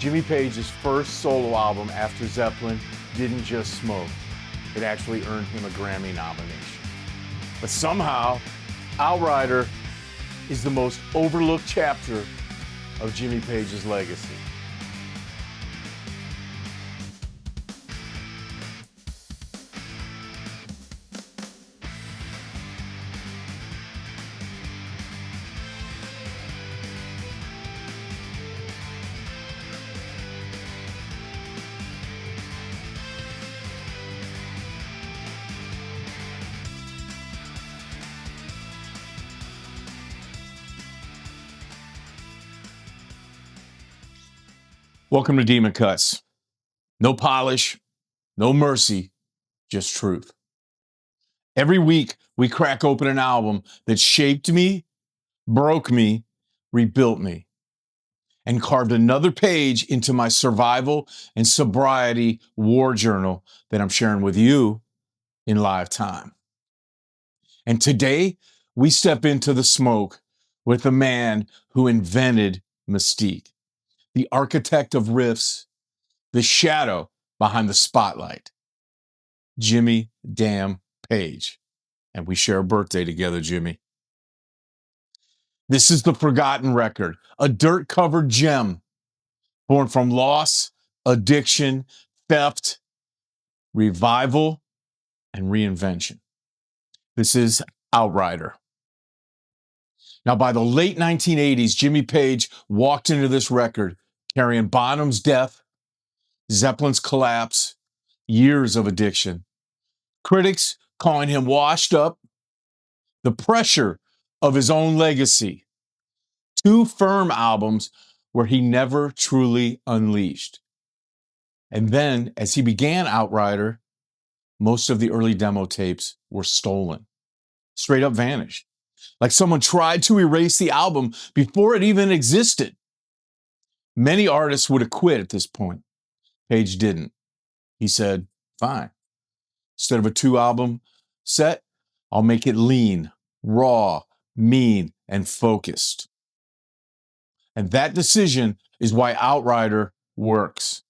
Jimmy Page's first solo album after Zeppelin didn't just smoke. It actually earned him a Grammy nomination. But somehow, Outrider is the most overlooked chapter of Jimmy Page's legacy. Welcome to Demon Cuts. No polish, no mercy, just truth. Every week, we crack open an album that shaped me, broke me, rebuilt me, and carved another page into my survival and sobriety war journal that I'm sharing with you in live time. And today, we step into the smoke with a man who invented mystique, the architect of riffs, the shadow behind the spotlight, Jimmy Damn Page. And we share a birthday together, Jimmy. This is the forgotten record, a dirt-covered gem born from loss, addiction, theft, revival, and reinvention. This is Outrider. Now, by the late 1980s, Jimmy Page walked into this record carrying Bonham's death, Zeppelin's collapse, years of addiction. Critics calling him washed up, the pressure of his own legacy. 2 firm albums where he never truly unleashed. And then, as he began Outrider, most of the early demo tapes were stolen, straight up vanished. Like someone tried to erase the album before it even existed. Many artists would have quit at this point. Page didn't. He said, fine. Instead of a 2-album set, I'll make it lean, raw, mean, and focused. And that decision is why Outrider works.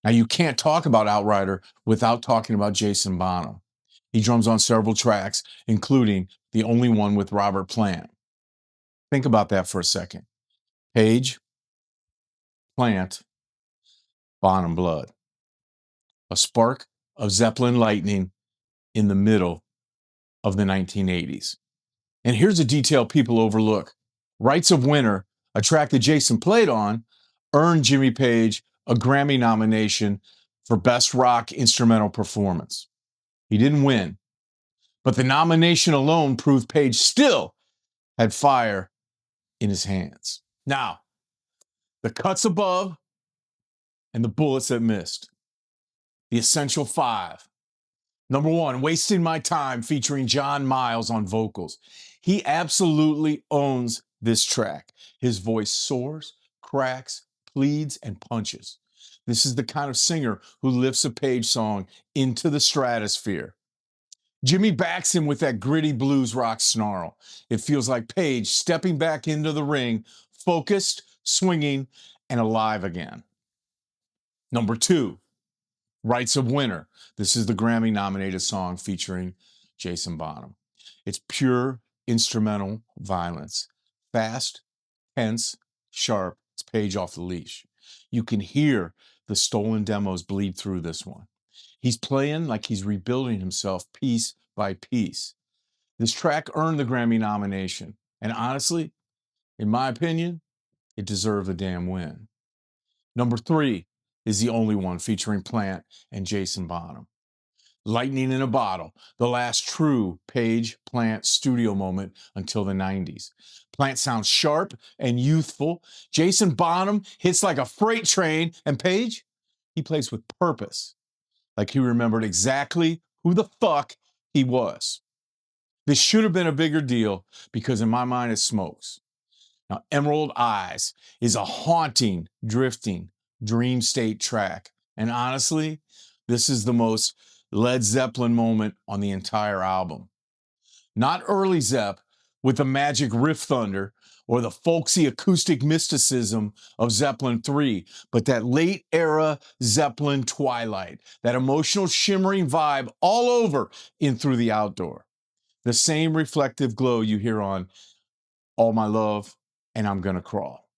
Now, you can't talk about Outrider without talking about Jason Bonham. He drums on several tracks, including the only one with Robert Plant. Think about that for a second. Page, Plant, Bonham blood. A spark of Zeppelin lightning in the middle of the 1980s. And here's a detail people overlook. Rights of Winter, a track that Jason played on, earned Jimmy Page a Grammy nomination for Best Rock Instrumental Performance. He didn't win, but the nomination alone proved Page still had fire in his hands. Now, the cuts above and the bullets that missed. The Essential 5. Number 1, Wasting My Time, featuring John Miles on vocals. He absolutely owns this track. His voice soars, cracks, pleads, and punches. This is the kind of singer who lifts a Page song into the stratosphere. Jimmy backs him with that gritty blues rock snarl. It feels like Page stepping back into the ring, focused, swinging, and alive again. Number 2, Rights of Winter. This is the Grammy-nominated song featuring Jason Bonham. It's pure instrumental violence. Fast, tense, sharp. It's Page off the leash. You can hear the stolen demos bleed through this one. He's playing like he's rebuilding himself piece by piece. This track earned the Grammy nomination. And honestly, in my opinion, it deserved a damn win. Number 3 is the only one featuring Plant and Jason Bonham. Lightning in a Bottle, the last true Page-Plant studio moment until the 90s. Plant sounds sharp and youthful. Jason Bonham hits like a freight train, and Page, he plays with purpose, like he remembered exactly who the fuck he was. This should have been a bigger deal because in my mind it smokes. Now, Emerald Eyes is a haunting, drifting, dream state track. And honestly, this is the most Led Zeppelin moment on the entire album. Not early Zepp, with the magic riff thunder or the folksy acoustic mysticism of Zeppelin 3, but that late era Zeppelin twilight, that emotional shimmering vibe all over in Through the Outdoor. The same reflective glow you hear on All My Love and I'm Gonna Crawl.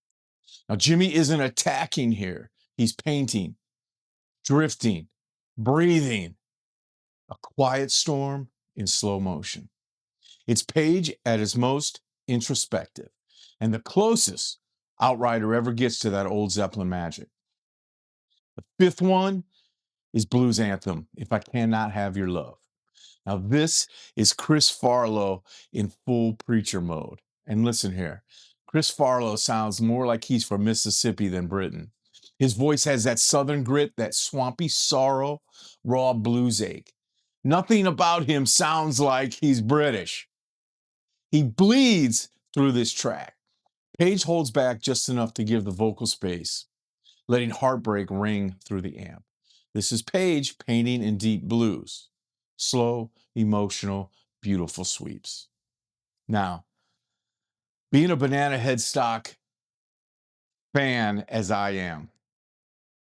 Now, Jimmy isn't attacking here. He's painting, drifting, breathing. A quiet storm in slow motion. It's Page at his most introspective and the closest Outrider ever gets to that old Zeppelin magic. The fifth one is Blues Anthem, If I Cannot Have Your Love. Now, this is Chris Farlowe in full preacher mode. And listen here, Chris Farlowe sounds more like he's from Mississippi than Britain. His voice has that southern grit, that swampy sorrow, raw blues ache. Nothing about him sounds like he's British. He bleeds through this track. Page holds back just enough to give the vocal space, letting heartbreak ring through the amp. This is Page painting in deep blues. Slow, emotional, beautiful sweeps. Now, being a Banana Headstock fan as I am,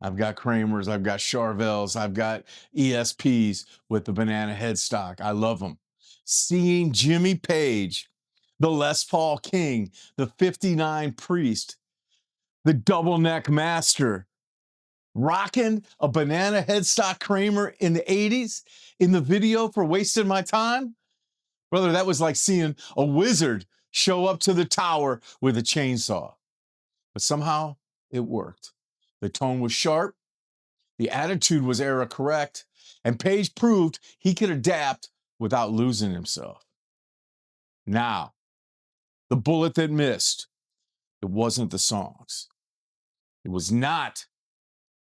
I've got Kramers, I've got Charvels, I've got ESPs with the Banana Headstock. I love them. Seeing Jimmy Page, the Les Paul King, the 59 Priest, the double neck master, rocking a Banana Headstock Kramer in the 80s in the video for Wasting My Time. Brother, that was like seeing a wizard show up to the tower with a chainsaw. But somehow it worked. The tone was sharp, the attitude was era correct, and Page proved he could adapt without losing himself. Now, the bullet that missed, it wasn't the songs. It was not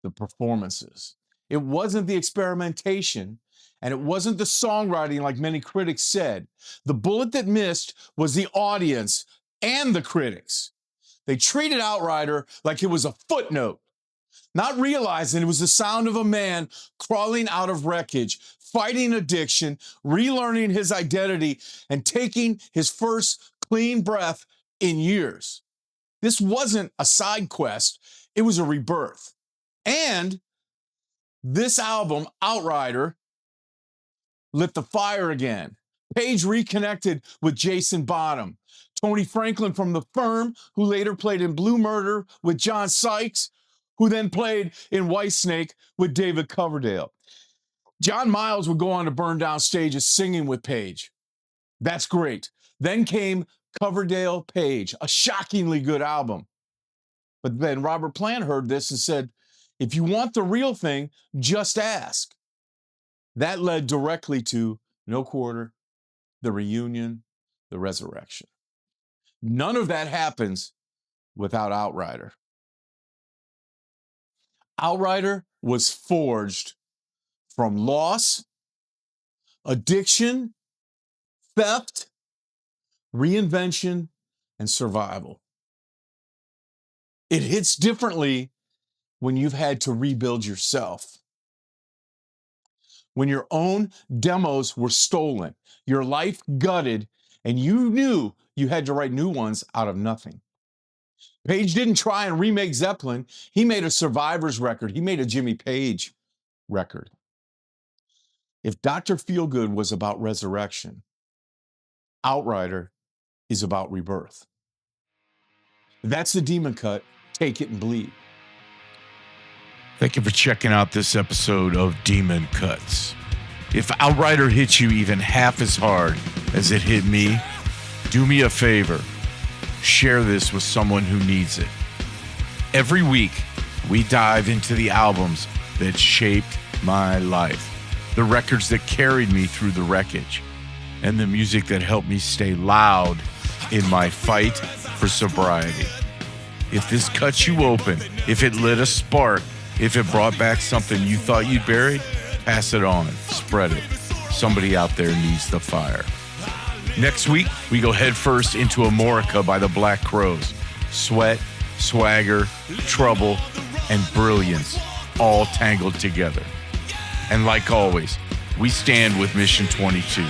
the performances. It wasn't the experimentation, and it wasn't the songwriting like many critics said. The bullet that missed was the audience and the critics. They treated Outrider like it was a footnote, not realizing it was the sound of a man crawling out of wreckage, fighting addiction, relearning his identity, and taking his first clean breath in years. This wasn't a side quest, it was a rebirth. And this album, Outrider, lit the fire again. Page reconnected with Jason Bonham, Tony Franklin from The Firm, who later played in Blue Murder with John Sykes, who then played in Whitesnake with David Coverdale. John Miles would go on to burn down stages singing with Page. That's great. Then came Coverdale Page, a shockingly good album. But then Robert Plant heard this and said, if you want the real thing, just ask. That led directly to No Quarter, the reunion, the resurrection. None of that happens without Outrider. Outrider was forged from loss, addiction, theft, reinvention, and survival. It hits differently when you've had to rebuild yourself. When your own demos were stolen, your life gutted, and you knew you had to write new ones out of nothing. Page didn't try and remake Zeppelin. He made a Survivors record. He made a Jimmy Page record. If Dr. Feelgood was about resurrection, Outrider is about rebirth. That's the Demon Cut. Take it and bleed. Thank you for checking out this episode of Demon Cuts. If Outrider hits you even half as hard as it hit me, do me a favor. Share this with someone who needs it. Every week, we dive into the albums that shaped my life, the records that carried me through the wreckage, and the music that helped me stay loud in my fight for sobriety. If this cuts you open, if it lit a spark, if it brought back something you thought you'd buried, pass it on, spread it. Somebody out there needs the fire. Next week, we go headfirst into Amorica by the Black Crowes. Sweat, swagger, trouble, and brilliance all tangled together. And like always, we stand with Mission 22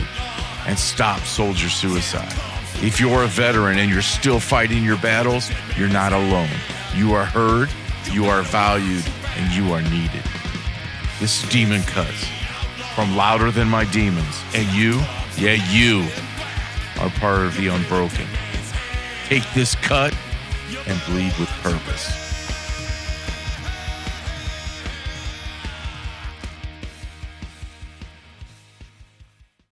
and stop soldier suicide. If you're a veteran and you're still fighting your battles, you're not alone. You are heard, you are valued, and you are needed. This is Demon Cuts from Louder Than My Demons. And you, yeah, you are part of the unbroken. Take this cut and bleed with purpose.